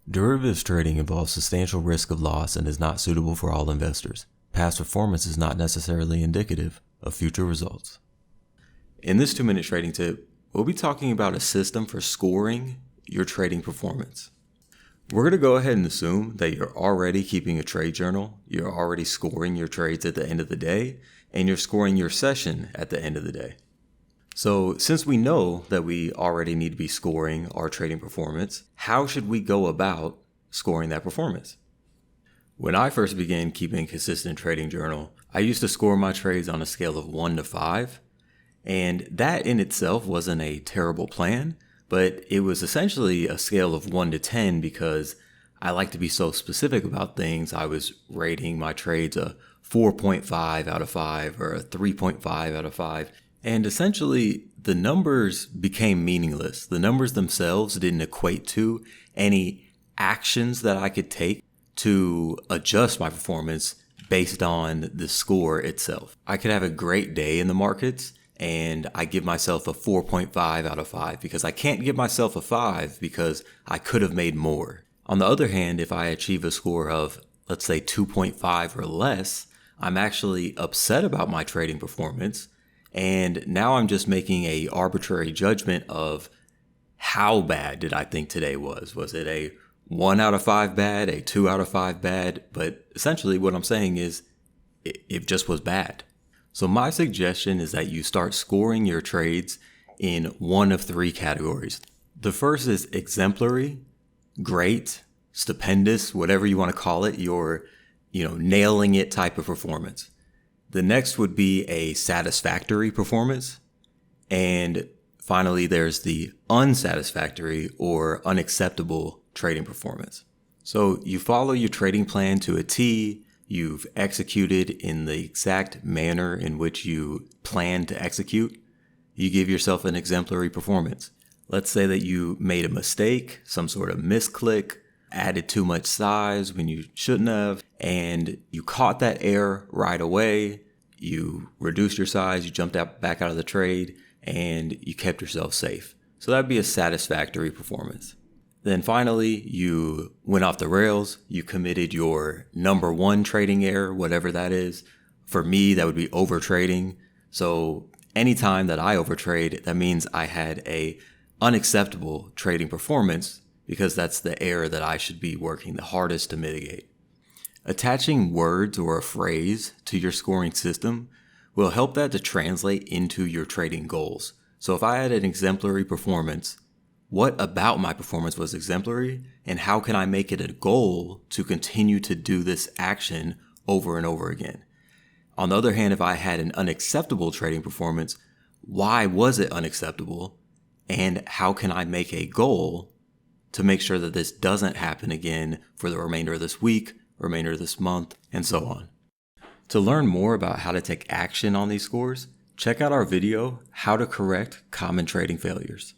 Derivatives trading involves substantial risk of loss and is not suitable for all investors. Past performance is not necessarily indicative of future results. In this 2-minute trading tip, we'll be talking about a system for scoring your trading performance. We're going to go ahead and assume that you're already keeping a trade journal, you're already scoring your trades at the end of the day, and you're scoring your session at the end of the day. So since we know that we already need to be scoring our trading performance, how should we go about scoring that performance? When I first began keeping a consistent trading journal, I used to score my trades on a scale of 1 to 5. And that in itself wasn't a terrible plan, but it was essentially a scale of 1 to 10 because I like to be so specific about things. I was rating my trades a 4.5 out of 5 or a 3.5 out of 5. And essentially, the numbers became meaningless. The numbers themselves didn't equate to any actions that I could take to adjust my performance based on the score itself. I could have a great day in the markets and I give myself a 4.5 out of 5 because I can't give myself a 5 because I could have made more. On the other hand, if I achieve a score of, let's say 2.5 or less, I'm actually upset about my trading performance. And now I'm just making a arbitrary judgment of how bad did I think today was. Was it a 1 out of 5 bad, a 2 out of 5 bad? But essentially what I'm saying is it just was bad. So my suggestion is that you start scoring your trades in one of 3 categories. The first is exemplary, great, stupendous, whatever you want to call it, your nailing it type of performance. The next would be a satisfactory performance. And finally, there's the unsatisfactory or unacceptable trading performance. So you follow your trading plan to a T, you've executed in the exact manner in which you plan to execute. You give yourself an exemplary performance. Let's say that you made a mistake, some sort of misclick, added too much size when you shouldn't have, and you caught that error right away. You reduced your size, you jumped back out of the trade, and you kept yourself safe. So that'd be a satisfactory performance. Then finally, you went off the rails. You committed your number 1 trading error, whatever that is. For me, that would be overtrading. So anytime that I overtrade, that means I had a unacceptable trading performance because that's the error that I should be working the hardest to mitigate. Attaching words or a phrase to your scoring system will help that to translate into your trading goals. So if I had an exemplary performance, what about my performance was exemplary, and how can I make it a goal to continue to do this action over and over again? On the other hand, if I had an unacceptable trading performance, why was it unacceptable, and how can I make a goal to make sure that this doesn't happen again for the remainder of this week, remainder of this month, and so on. To learn more about how to take action on these scores, check out our video, How to Correct Common Trading Failures.